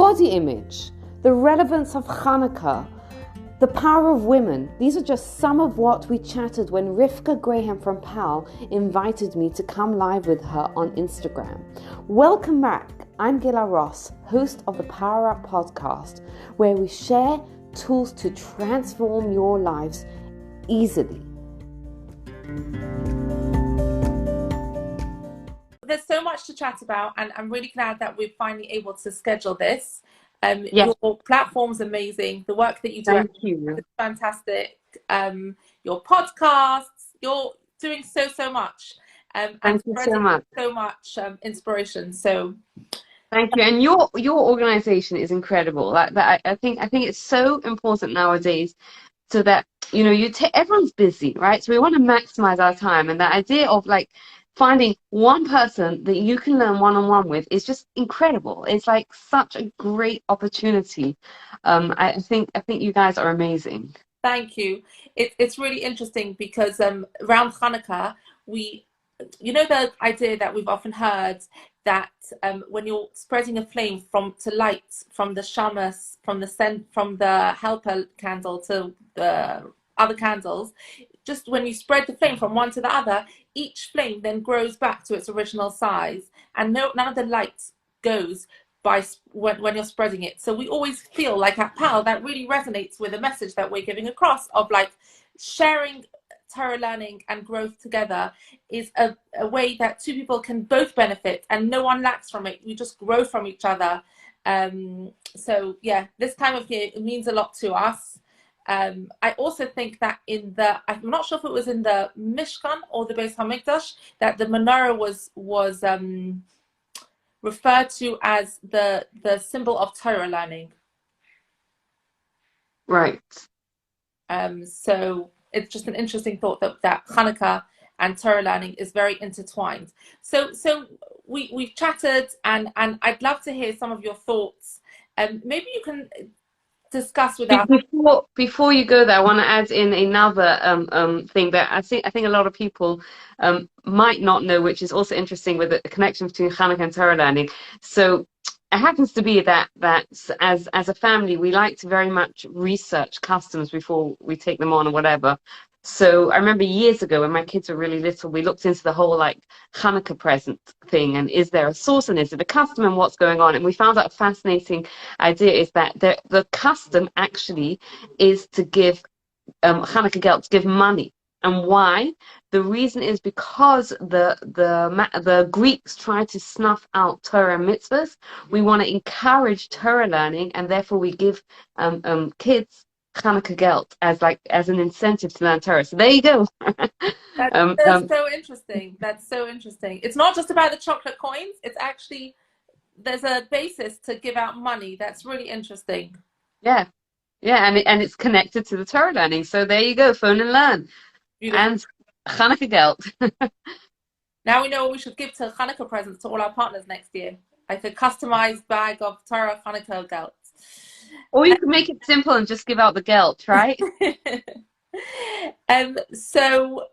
body image, the relevance of Chanukah, the power of women. These are just some of what we chatted when Rivka Graham from PAL invited me to come live with her on Instagram. Welcome back. I'm Gila Ross, host of the Power Up podcast, where we share tools to transform your lives easily. There's so much to chat about, and I'm really glad that we're finally able to schedule this. Yes. Your platform's amazing. The work that you do is fantastic. Your podcasts, you're doing so much. Thank you so much. So much inspiration. So thank you. And your organization is incredible. I think it's so important nowadays, so that everyone's busy, right? So we want to maximize our time, and the idea of like finding one person that you can learn one-on-one with is just incredible. It's like such a great opportunity. I think you guys are amazing. Thank you. It's really interesting because around Chanukah, the idea that we've often heard that when you're spreading a flame from the shamas, from the helper candle to the other candles, just when you spread the flame from one to the other, each flame then grows back to its original size, and none of the light goes by when you're spreading it. So we always feel like at PAL that really resonates with the message that we're giving across of like sharing Torah learning and growth together is a way that two people can both benefit and no one lacks from it. We just grow from each other. So yeah, this time of year, it means a lot to us. I also think that I'm not sure if it was in the Mishkan or the Beis Hamikdash, that the menorah was referred to as the symbol of Torah learning. Right. So it's just an interesting thought that Chanukah and Torah learning is very intertwined. So we've chatted, and I'd love to hear some of your thoughts. Maybe you can discuss with us. Before you go there, I want to add in another thing that I think a lot of people might not know, which is also interesting with the connection between Chanukah and Torah learning. So it happens to be that as a family, we like to very much research customs before we take them on or whatever. So I remember years ago when my kids were really little, we looked into the whole like Hanukkah present thing, and is there a source and is it a custom and what's going on? And we found out a fascinating idea is that the custom actually is to give Hanukkah gelt, to give money. And why? The reason is because the Greeks tried to snuff out Torah and mitzvahs. We want to encourage Torah learning, and therefore we give kids Chanukah gelt as an incentive to learn Torah. So there you go. That's so interesting. That's so interesting. It's not just about the chocolate coins. It's actually, there's a basis to give out money. That's really interesting. Yeah, and it's connected to the Torah learning. So there you go. Phone and learn. Beautiful. And Chanukah gelt. Now we know what we should give to Chanukah presents to all our partners next year. Like a customized bag of Torah Chanukah gelt. Or you can make it simple and just give out the gelt, right? So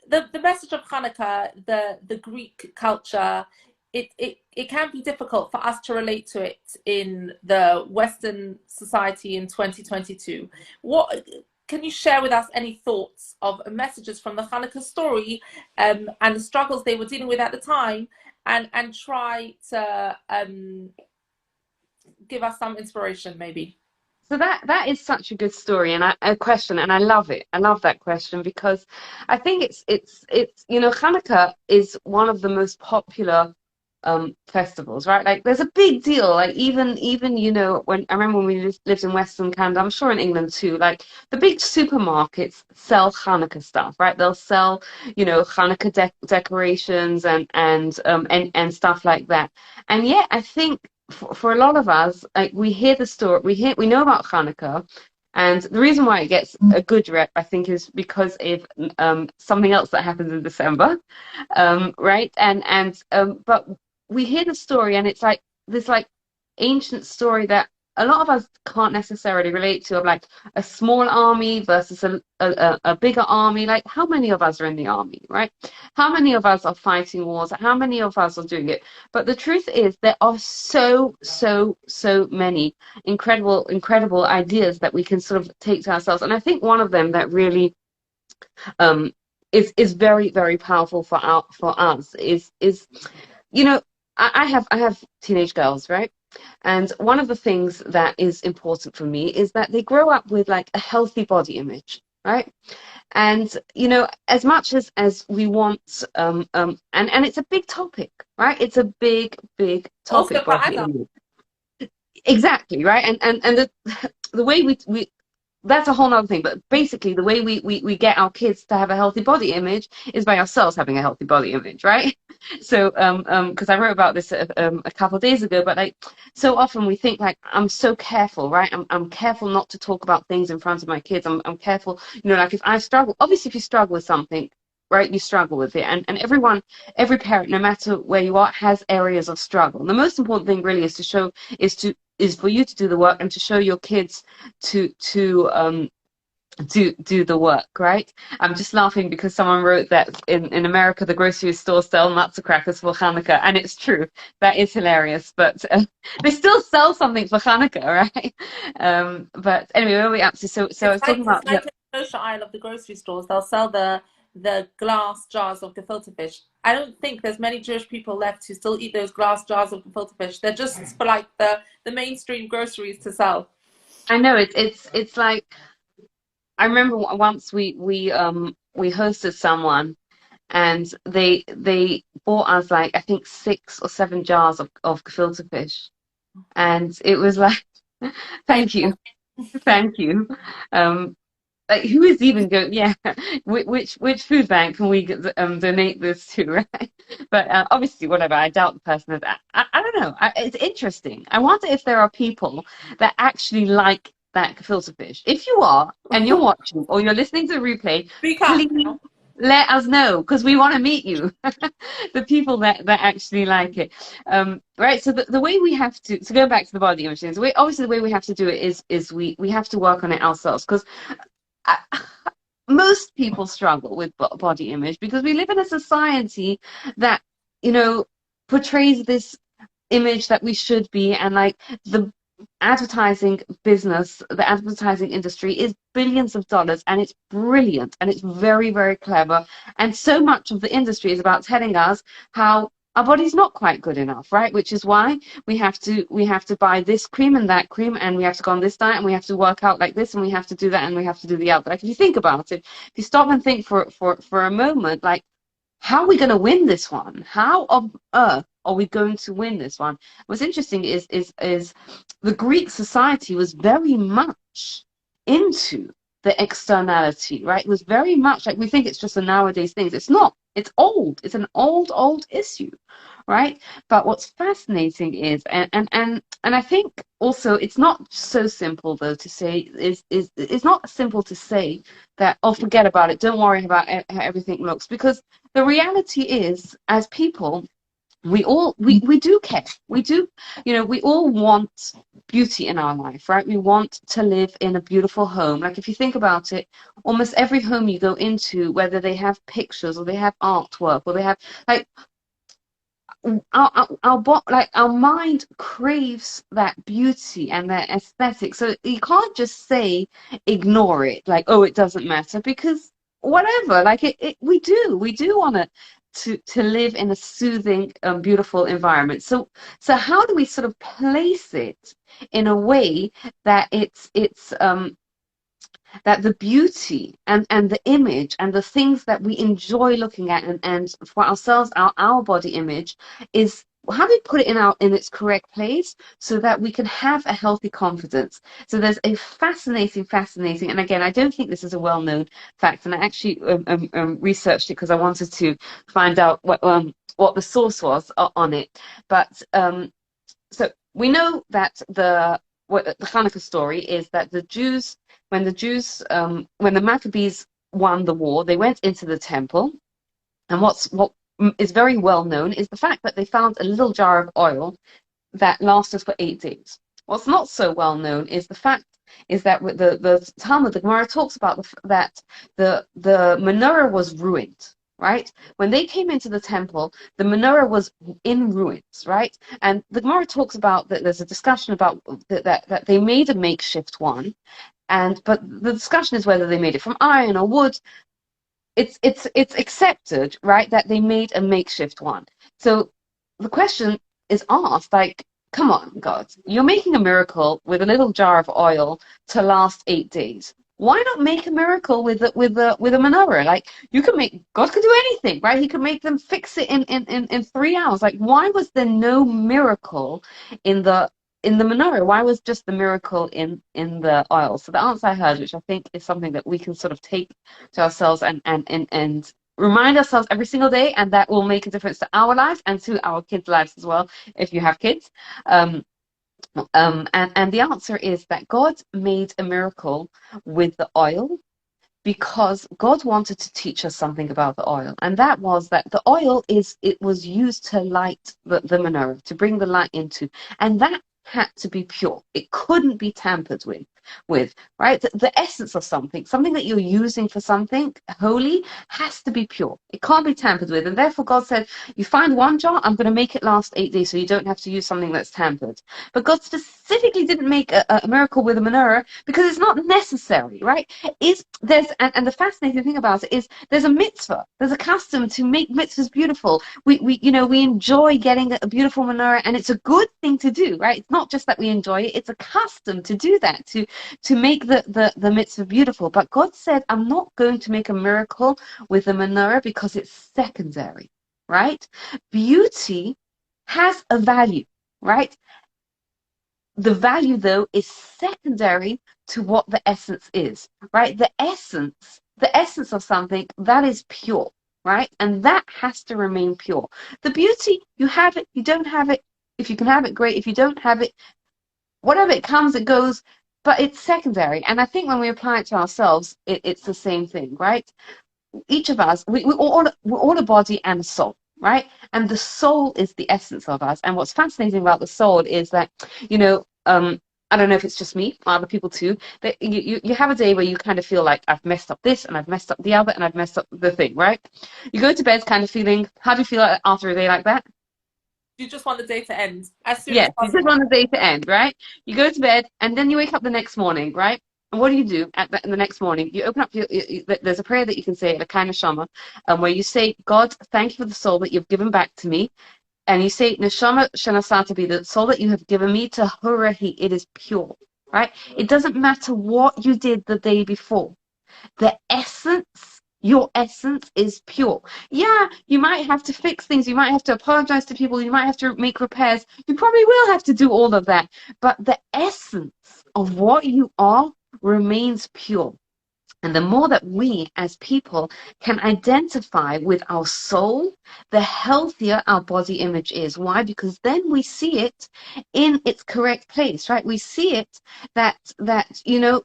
the message of Chanukah, the Greek culture, it can be difficult for us to relate to it in the Western society in 2022. What can you share with us any thoughts of messages from the Chanukah story and the struggles they were dealing with at the time, and try to give us some inspiration maybe? So that is such a good story and a question, and I love it. I love that question because I think it's Chanukah is one of the most popular festivals, right? Like there's a big deal. Like even when I remember when we lived in Western Canada, I'm sure in England too. Like the big supermarkets sell Chanukah stuff, right? They'll sell Chanukah decorations and stuff like that. And yet I think for a lot of us, like we hear the story, we know about Chanukah, and the reason why it gets a good rep, I think, is because of something else that happens in December, right? But we hear the story, and it's like this like ancient story that a lot of us can't necessarily relate to, of like a small army versus a bigger army. Like, how many of us are in the army, right? How many of us are fighting wars? How many of us are doing it? But the truth is, there are so many incredible ideas that we can sort of take to ourselves. And I think one of them that really um, is very powerful for us is I have teenage girls, right? And one of the things that is important for me is that they grow up with like a healthy body image, right? And as much as we want, and it's a big topic, right? It's a big Also topic, for body adults. image. Exactly, right? And the way we that's a whole nother thing. But basically, the way we get our kids to have a healthy body image is by ourselves having a healthy body image, right? So, because I wrote about this a couple of days ago, but like so often we think like I'm so careful, right? I'm careful not to talk about things in front of my kids. I'm careful, like if I struggle, obviously if you struggle with something, right, you struggle with it, and every parent, no matter where you are, has areas of struggle. And the most important thing really is to show is for you to do the work and to show your kids to do the work, right? I'm just laughing because someone wrote that in America the grocery stores sell nuts and crackers for Hanukkah, and it's true. That is hilarious, but they still sell something for Hanukkah, right? But anyway, where are we up to? So I was talking It's about, yeah. like in the kosher aisle of the grocery stores. They'll sell the glass jars of gefilte fish. I don't think there's many Jewish people left who still eat those glass jars of gefilte fish. They're just for like the mainstream groceries to sell. I know it's like I remember once we hosted someone and they bought us like I think 6 or 7 jars of gefilte fish, and it was like, thank you, thank you. Um, like who is even going? Yeah, which food bank can we donate this to, right? But obviously, whatever. I doubt the person is. I don't know. It's interesting. I wonder if there are people that actually like that gefilte fish. If you are, and you're watching or you're listening to the replay, Speak up. please let us know because we want to meet you, the people that actually like it. Right. So the way we have to go back to the body image things, obviously the way we have to do it is we have to work on it ourselves because I, most people struggle with body image because we live in a society that you know portrays this image that we should be, and like the advertising business, the advertising industry is billions of dollars, and it's brilliant and it's very clever, and so much of the industry is about telling us how our body's not quite good enough, right? Which is why we have to buy this cream and that cream, and we have to go on this diet, and we have to work out like this, and we have to do that, and we have to do the other. Like if you think about it, if you stop and think for a moment, like how are we going to win this one? How on earth are we going to win this one? What's interesting is the Greek society was very much into the externality, right? It was very much like we think it's just a nowadays thing. It's not. It's old. It's an old issue, right? But what's fascinating is, and I think also it's not so simple though to say is it's not simple to say that, oh, forget about it, don't worry about how everything looks, because the reality is, as people, we do care. We do, we all want beauty in our life, right? We want to live in a beautiful home. Like if you think about it, almost every home you go into, whether they have pictures or they have artwork or they have like our mind craves that beauty and that aesthetic. So you can't just say ignore it, like, oh, it doesn't matter, because whatever, like we do want to live in a soothing, beautiful environment. So how do we sort of place it in a way that it's that the beauty and the image and the things that we enjoy looking at, and for ourselves, our body image, is how do we put it in its correct place so that we can have a healthy confidence. So there's a fascinating, and again, I don't think this is a well-known fact, and I actually researched it because I wanted to find out what the source was on it. But so we know that the Hanukkah story is that when the Maccabees won the war, they went into the temple, and what is very well known is the fact that they found a little jar of oil that lasted for 8 days. What's not so well known is the fact is that with the Talmud, the Gemara talks about that the menorah was ruined, right? When they came into the temple, the menorah was in ruins, right? And the Gemara talks about that. There's a discussion about that they made a makeshift one, but the discussion is whether they made it from iron or wood. It's accepted, right, that they made a makeshift one. So the question is asked, like, come on, God, you're making a miracle with a little jar of oil to last 8 days. Why not make a miracle with a menorah? Like, God could do anything, right? He could make them fix it in 3 hours. Like, why was there no miracle in the menorah? Why was just the miracle in the oil? So the answer I heard, which I think is something that we can sort of take to ourselves and remind ourselves every single day, and that will make a difference to our lives and to our kids' lives as well, if you have kids. And the answer is that God made a miracle with the oil because God wanted to teach us something about the oil, and that was that the oil was used to light the menorah, to bring the light into, and that had to be pure. It couldn't be tampered with, right? The essence of something that you're using for something holy has to be pure. It can't be tampered with. And therefore God said, you find one jar, I'm going to make it last 8 days so you don't have to use something that's tampered. But God specifically didn't make a miracle with a menorah because it's not necessary, right? And the fascinating thing about it is there's a mitzvah, there's a custom to make mitzvahs beautiful. We enjoy getting a beautiful menorah, and it's a good thing to do, right? It's not just that we enjoy it, it's a custom to do that, to make the mitzvah beautiful. But God said, I'm not going to make a miracle with the menorah because it's secondary, right? Beauty has a value, right? The value, though, is secondary to what the essence is, right? The essence of something, that is pure, right? And that has to remain pure. The beauty, you have it, you don't have it. If you can have it, great. If you don't have it, whatever, it comes, it goes, but it's secondary. And I think when we apply it to ourselves, it's the same thing, right? Each of us, we're all a body and a soul, right? And the soul is the essence of us. And what's fascinating about the soul is that, I don't know if it's just me or other people too, that you have a day where you kind of feel like, I've messed up this and I've messed up the other and I've messed up the thing, right? You go to bed kind of feeling, how do you feel after a day like that? You just want the day to end as soon as Yes, you just possible. want the day to end, right? You go to bed and then you wake up the next morning, right? And what do you do in the next morning? You open up there's a prayer that you can say, a kind of shama, where you say, God, thank you for the soul that you've given back to me. And you say, Neshama Shanasata, be the soul that you have given me to Hurahi, it is pure, right? It doesn't matter what you did the day before. The essence, your essence is pure. Yeah, you might have to fix things. You might have to apologize to people. You might have to make repairs. You probably will have to do all of that. But the essence of what you are remains pure. And the more that we as people can identify with our soul, the healthier our body image is. Why? Because then we see it in its correct place, right? We see it that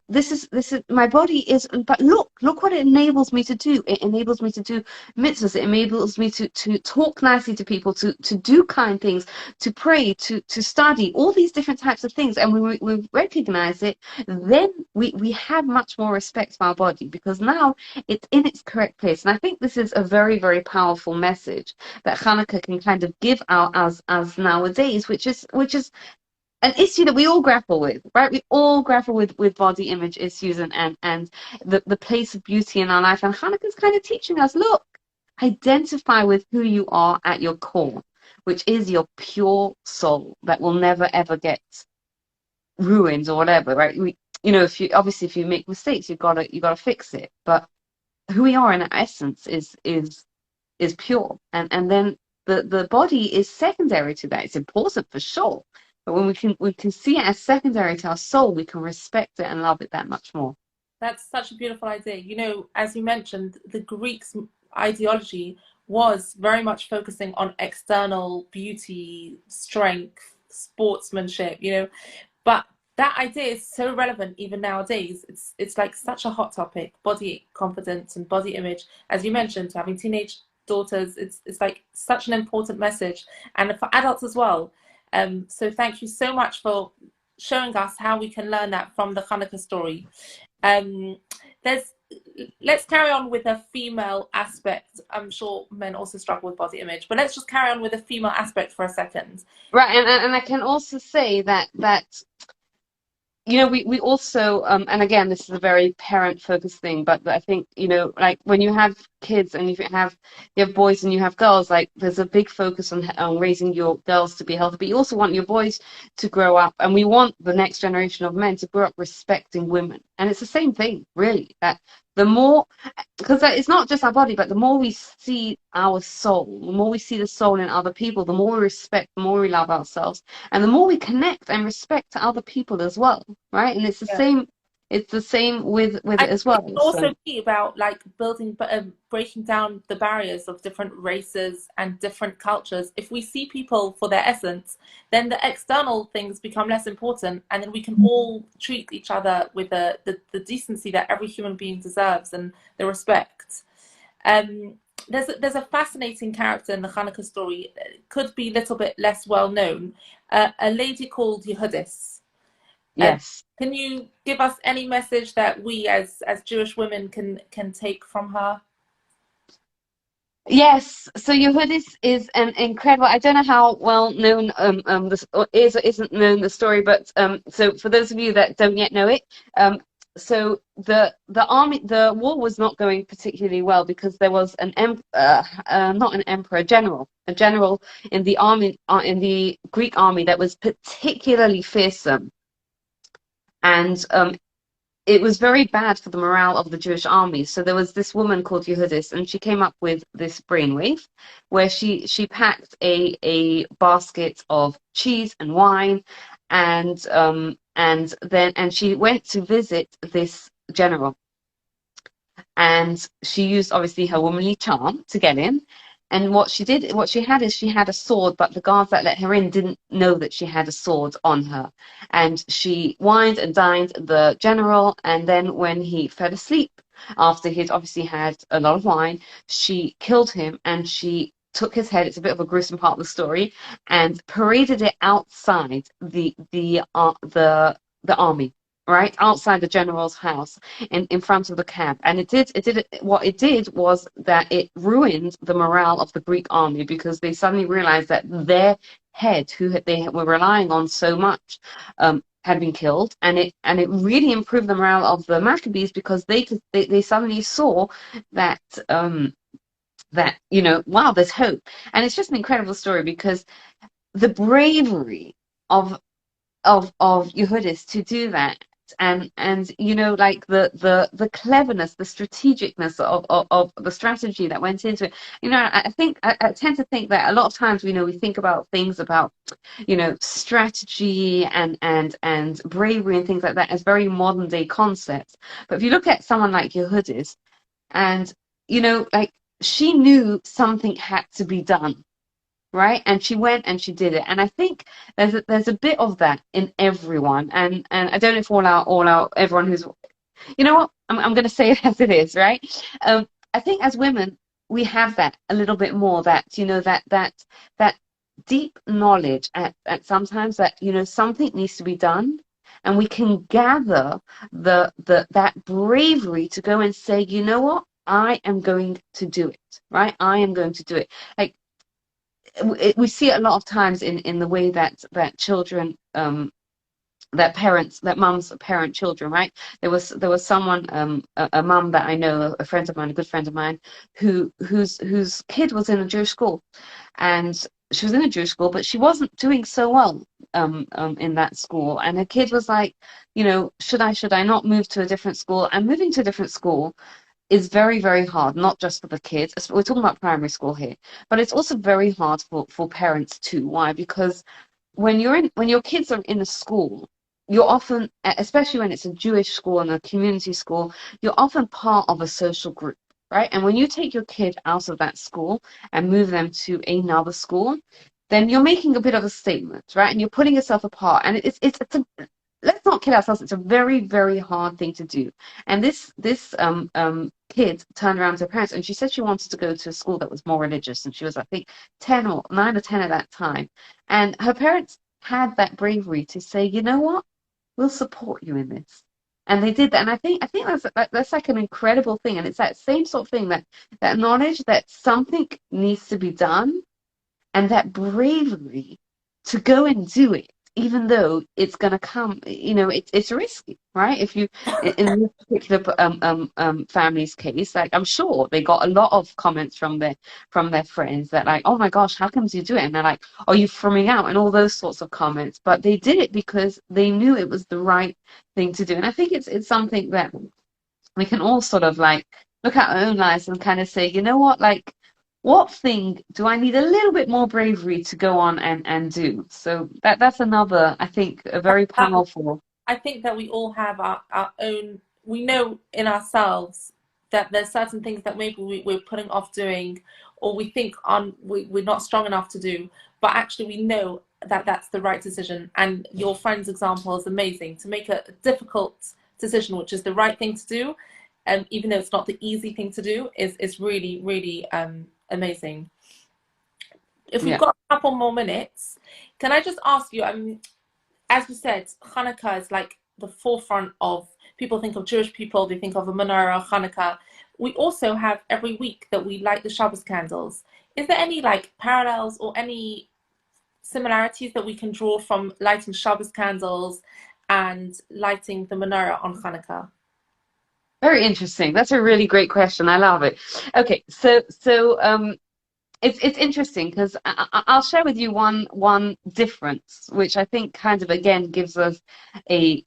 this is my body is, but look what it enables me to do. It enables me to do mitzvahs. It enables me to talk nicely to people, to do kind things, to pray, to study, all these different types of things. And when we recognize it, then we have much more respect for our body, because now it's in its correct place. And I think this is a very, very powerful message that Hanukkah can kind of give out as nowadays, which is an issue that we all grapple with, right? We all grapple with body image issues and the place of beauty in our life. And Hanukkah is kind of teaching us, look, identify with who you are at your core, which is your pure soul that will never ever get ruined or whatever, right? If you make mistakes, you gotta fix it. But who we are in essence is pure, and then the body is secondary to that. It's important for sure, but when we can see it as secondary to our soul, we can respect it and love it that much more. That's such a beautiful idea. As you mentioned, the Greeks' ideology was very much focusing on external beauty, strength, sportsmanship, but that idea is so relevant even nowadays. It's like such a hot topic, body confidence and body image. As you mentioned, having teenage daughters, it's like such an important message, and for adults as well. So thank you so much for showing us how we can learn that from the Hanukkah story. Um, there's Let's carry on with a female aspect. I'm sure men also struggle with body image, but let's just carry on with a female aspect for a second. Right, and I can also say that we also, and again, this is a very parent-focused thing, but I think, like when you have kids and you have boys and you have girls, like there's a big focus on raising your girls to be healthy, but you also want your boys to grow up, and we want the next generation of men to grow up respecting women. And it's the same thing, really, that the more, because it's not just our body, but the more we see our soul, the more we see the soul in other people, the more we respect, the more we love ourselves, and the more we connect and respect other people as well, right? And Yeah. it's the same with I it as think it well. can So also be about like building, breaking down the barriers of different races and different cultures. If we see people for their essence, then the external things become less important, and then we can all treat each other with the decency that every human being deserves and the respect. Um, there's a fascinating character in the Hanukkah story. It could be a little bit less well known. A lady called Yehudis. Um, yes. can you give us any message that we as Jewish women can take from her? Yes, so is an incredible. I don't know how well known this is or isn't known the story, but so for those of you that don't yet know it, so the war was not going particularly well because there was not an emperor, a general in the army in the Greek army that was particularly fearsome, and it was very bad for the morale of the Jewish army. So there was this woman called Yehudis, and she came up with this brainwave where she packed a basket of cheese and wine, and she went to visit this general, and she used obviously her womanly charm to get in. And what she had is she had a sword, but the guards that let her in didn't know that she had a sword on her. And she wined and dined the general, and then when he fell asleep, after he'd obviously had a lot of wine, she killed him and she took his head. It's a bit of a gruesome part of the story, and paraded it outside the army, right outside the general's house, in front of the camp. And what it did was that it ruined the morale of the Greek army, because they suddenly realized that their head, they were relying on so much, had been killed. And it really improved the morale of the Maccabees, because they suddenly saw that wow, there's hope. And it's just an incredible story, because the bravery of Yehudis to do that, and like the cleverness, the strategicness of the strategy that went into it. I tend to think that a lot of times we think about things about strategy and bravery and things like that as very modern day concepts. But if you look at someone like Yehudis, and like, she knew something had to be done, right? And she went and she did it. And I think there's a bit of that in everyone. And I don't know if all our everyone who's, what, I'm going to say it as it is, right? I think as women we have that a little bit more, that that deep knowledge at sometimes that something needs to be done. And we can gather that bravery to go and say, you know what, I am going to do it, right? I am going to do it. Like, we see it a lot of times in the way that children, that mums parent children, right? There was someone, a mum that I know, a friend of mine, a good friend of mine, whose kid was in a Jewish school, and she was in a Jewish school, but she wasn't doing so well in that school. And her kid was like, should I not move to a different school? And moving to a different school is very, very hard, not just for the kids. We're talking about primary school here, but it's also very hard for parents too. Why? Because when your kids are in a school, you're often, especially when it's a Jewish school and a community school, you're often part of a social group, right? And when you take your kid out of that school and move them to another school, then you're making a bit of a statement, right? And you're putting yourself apart. And let's not kid ourselves. It's a very, very hard thing to do. And this kid turned around to her parents, and she said she wanted to go to a school that was more religious. And she was, I think, 10 or 9 or 10 at that time. And her parents had that bravery to say, you know what, we'll support you in this. And they did that. And I think that's like an incredible thing. And it's that same sort of thing, that knowledge that something needs to be done, and that bravery to go and do it, even though it's going to come, it's risky, right? If you, in this particular family's case, like, I'm sure they got a lot of comments from their friends that, like, oh my gosh, how come you do it? And they're like, are you from me out? And all those sorts of comments. But they did it because they knew it was the right thing to do. And I think it's something that we can all sort of like look at our own lives and kind of say, you know what, like, what thing do I need a little bit more bravery to go on and do? So that's another, I think, a very That, powerful. I think that we all have our own, we know in ourselves that there's certain things that maybe we're putting off doing, or we think we're not strong enough to do, but actually we know that that's the right decision. And your friend's example is amazing. To make a difficult decision, which is the right thing to do, and even though it's not the easy thing to do, is really, really amazing. If we've Yeah. got a couple more minutes, can I just ask you, as you said, Hanukkah is like the forefront of, people think of Jewish people, they think of a menorah, Hanukkah. We also have every week that we light the Shabbos candles. Is there any like parallels or any similarities that we can draw from lighting Shabbos candles and lighting the menorah on Hanukkah? Very interesting. That's a really great question. I love it. Okay, so it's interesting because I'll share with you one difference, which I think kind of again gives us a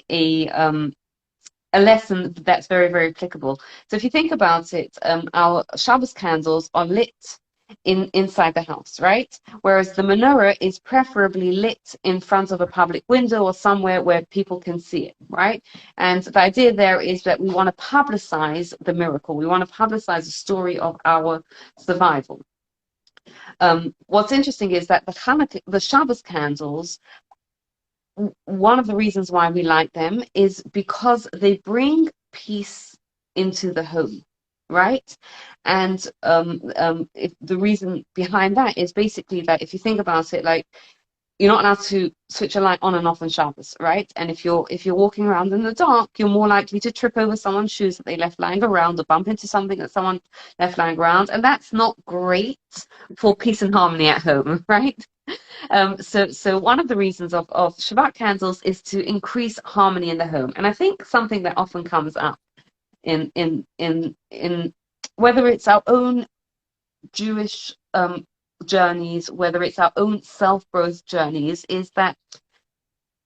lesson that's very, very applicable. So if you think about it, our Shabbos candles are lit inside the house, right? Whereas the menorah is preferably lit in front of a public window or somewhere where people can see it, right? And the idea there is that we want to publicize the miracle. We want to publicize the story of our survival. What's interesting is that the Shabbos candles, one of the reasons why we like them is because they bring peace into the home, right? And if the reason behind that is basically that if you think about it, like, you're not allowed to switch a light on and off on Shabbos, right? And if you're walking around in the dark, you're more likely to trip over someone's shoes that they left lying around, or bump into something that someone left lying around, and that's not great for peace and harmony at home, right? So one of the reasons of Shabbat candles is to increase harmony in the home, and I think something that often comes up in whether it's our own Jewish journeys, whether it's our own self-growth journeys, is that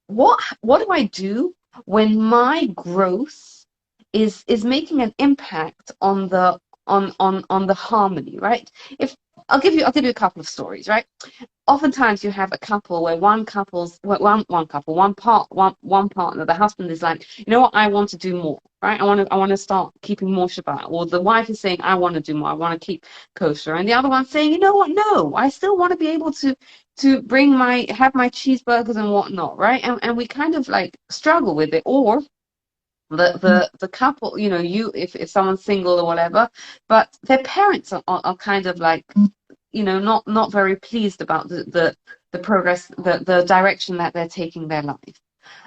what do I do when my growth is making an impact on the harmony, right? If I'll give you a couple of stories, right? Oftentimes you have a couple where one partner, the husband is like, you know what, I want to do more, right? I want to start keeping more Shabbat. Or the wife is saying, I want to do more, I want to keep kosher. And the other one's saying, you know what, no, I still want to be able to have my cheeseburgers and whatnot, right? And we kind of like struggle with it. Or the couple, if someone's single or whatever, but their parents are kind of like, not very pleased about the progress, the direction that they're taking their life.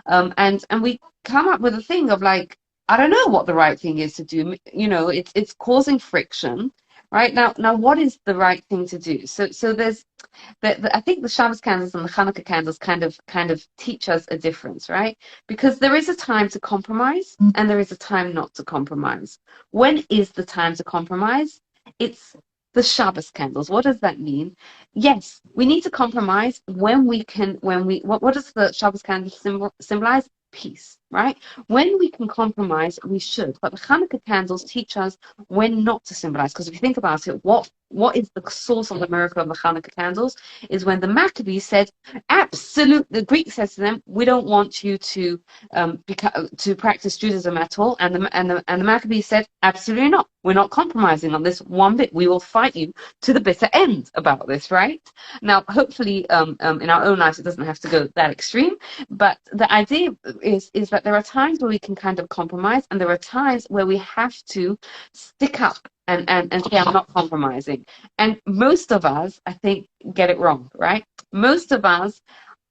And we come up with a thing of like, I don't know what the right thing is to do. It's causing friction. Right now, what is the right thing to do? So there's I think the Shabbos candles and the Hanukkah candles kind of teach us a difference, right? Because there is a time to compromise and there is a time not to compromise. When is the time to compromise? It's the Shabbos candles. What does that mean? Yes, we need to compromise when we can. What does the Shabbos candle symbolize? Peace, right? When we can compromise, we should. But the Hanukkah candles teach us when not to symbolize. Because if you think about it, what is the source of the miracle of the Hanukkah candles? Is when the Maccabees said, absolute. The Greek says to them, we don't want you to practice Judaism at all. And the Maccabees said, absolutely not. We're not compromising on this one bit. We will fight you to the bitter end about this, right? Now, hopefully, in our own lives, it doesn't have to go that extreme. But the idea is that there are times where we can kind of compromise, and there are times where we have to stick up and say, I'm not compromising. And most of us, I think, get it wrong, right? Most of us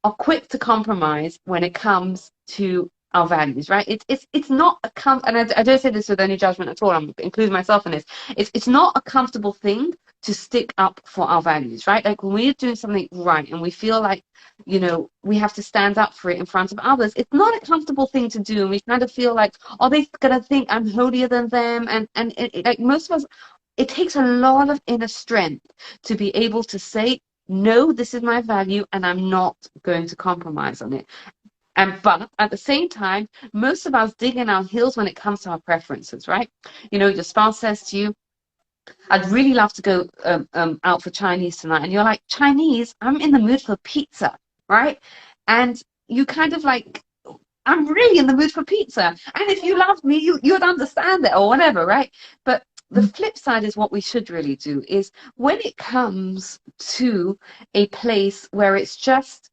are quick to compromise when it comes to our values, right? It's not and I don't say this with any judgment at all. I'm including myself in this. It's not a comfortable thing to stick up for our values, right? Like when we're doing something right and we feel like, we have to stand up for it in front of others, it's not a comfortable thing to do. And we kind of feel like, oh, they're gonna think I'm holier than them. And like most of us, it takes a lot of inner strength to be able to say, no, this is my value and I'm not going to compromise on it. But at the same time, most of us dig in our heels when it comes to our preferences, right? Your spouse says to you, I'd really love to go out for Chinese tonight. And you're like, Chinese? I'm in the mood for pizza, right? And you kind of like, I'm really in the mood for pizza. And if you loved me, you'd understand it or whatever, right? But the flip side is what we should really do is when it comes to a place where it's just,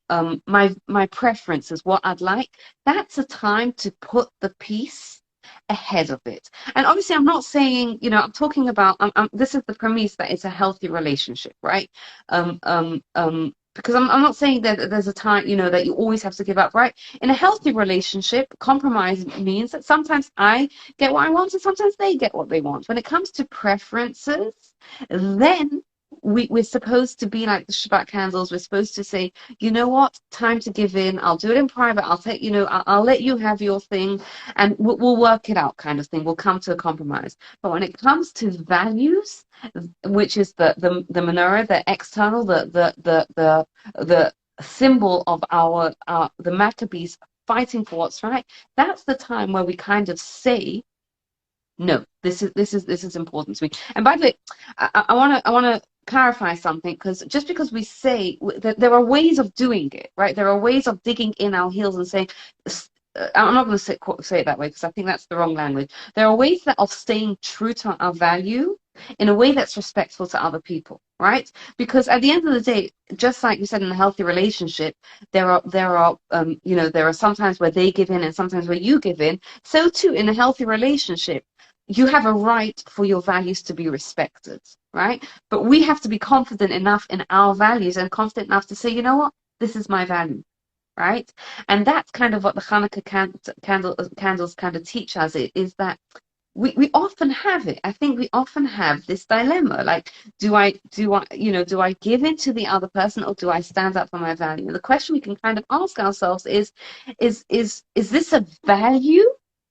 my preference is what I'd like, that's a time to put the peace ahead of it. And obviously, I'm not saying, I'm talking about, this is the premise that it's a healthy relationship, right? Because I'm not saying that there's a time, that you always have to give up, right? In a healthy relationship, compromise means that sometimes I get what I want and sometimes they get what they want. When it comes to preferences, then we're supposed to be like the Shabbat candles. We're supposed to say, you know what, time to give in. I'll do it in private. I'll take, I'll let you have your thing and we'll work it out kind of thing. We'll come to a compromise. But when it comes to values, which is the menorah, the external, the symbol of our the Maccabees fighting for what's right, that's the time where we kind of say, no, this is important to me. And by the way, I want to clarify something, because just because we say that there are ways of doing it, right? There are ways of digging in our heels and saying, I'm not going to say it that way because I think that's the wrong language. There are ways of staying true to our value in a way that's respectful to other people, right? Because at the end of the day, just like you said, in a healthy relationship, there are sometimes where they give in and sometimes where you give in. So too, in a healthy relationship, you have a right for your values to be respected, right? But we have to be confident enough in our values and confident enough to say, you know what, this is my value, right? And that's kind of what the Hanukkah candles kind of teach us, is that we often have it. I think we often have this dilemma, like, do I give in to the other person or do I stand up for my value? And the question we can kind of ask ourselves is this a value?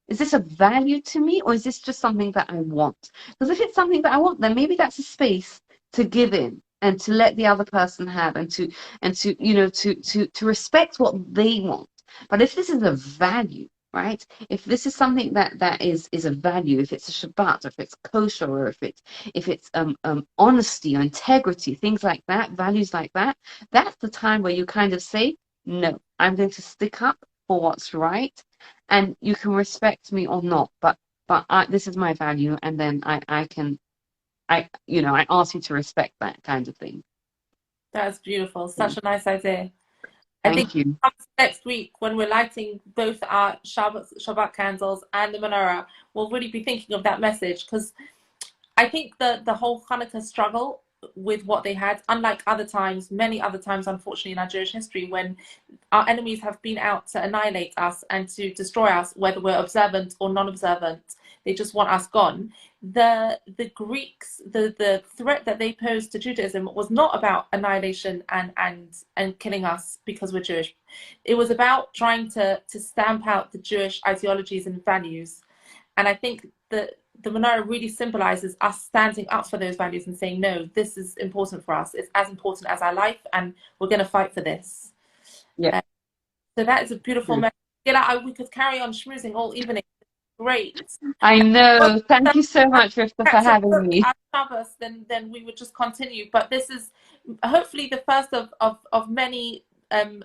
Is this a value to me, or is this just something that I want? Because if it's something that I want, then maybe that's a space to give in and to let the other person have, and to to respect what they want. But if this is a value, right? If this is something that is a value, if it's a Shabbat, or if it's kosher, or if it's honesty or integrity, things like that, values like that, that's the time where you kind of say, no, I'm going to stick up for what's right, and you can respect me or not, but this is my value, and then I ask you to respect that kind of thing. That's beautiful. Such a nice idea. I think Thank you. next week, when we're lighting both our Shabbat candles and the menorah, we'll really be thinking of that message, because I think the whole Hanukkah struggle with what they had, unlike other times, many other times, unfortunately, in our Jewish history, when our enemies have been out to annihilate us and to destroy us, whether we're observant or non-observant. They just want us gone. The Greeks, the threat that they posed to Judaism was not about annihilation and killing us because we're Jewish. It was about trying to stamp out the Jewish ideologies and values. And I think that the menorah really symbolizes us standing up for those values and saying, no, this is important for us. It's as important as our life, and we're going to fight for this. Yeah. So that is a beautiful message. Yeah, we could carry on schmoozing all evening. Great. I know. Thank you so much, Rivka, for having me. Then we would just continue. But this is hopefully the first of many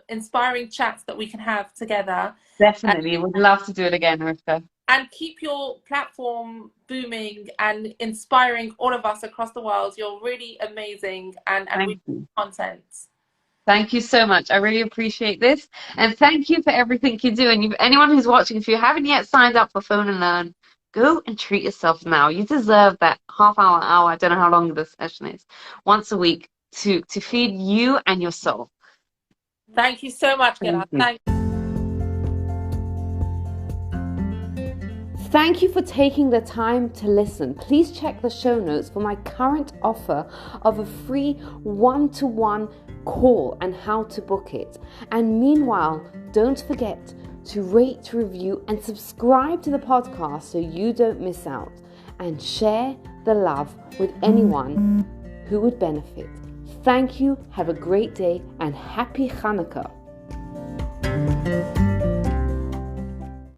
inspiring chats that we can have together. Definitely. Would love to do it again, Rivka. And keep your platform booming and inspiring all of us across the world. You're really amazing and really content. Thank you so much. I really appreciate this. And thank you for everything you do. And anyone who's watching, if you haven't yet signed up for Phone and Learn, go and treat yourself now. You deserve that half hour, I don't know how long the session is, once a week to feed you and your soul. Thank you so much, Gila. Thank you for taking the time to listen. Please check the show notes for my current offer of a free one-to-one call and how to book it. And meanwhile, don't forget to rate, review, and subscribe to the podcast so you don't miss out. And share the love with anyone who would benefit. Thank you, have a great day, and happy Chanukah.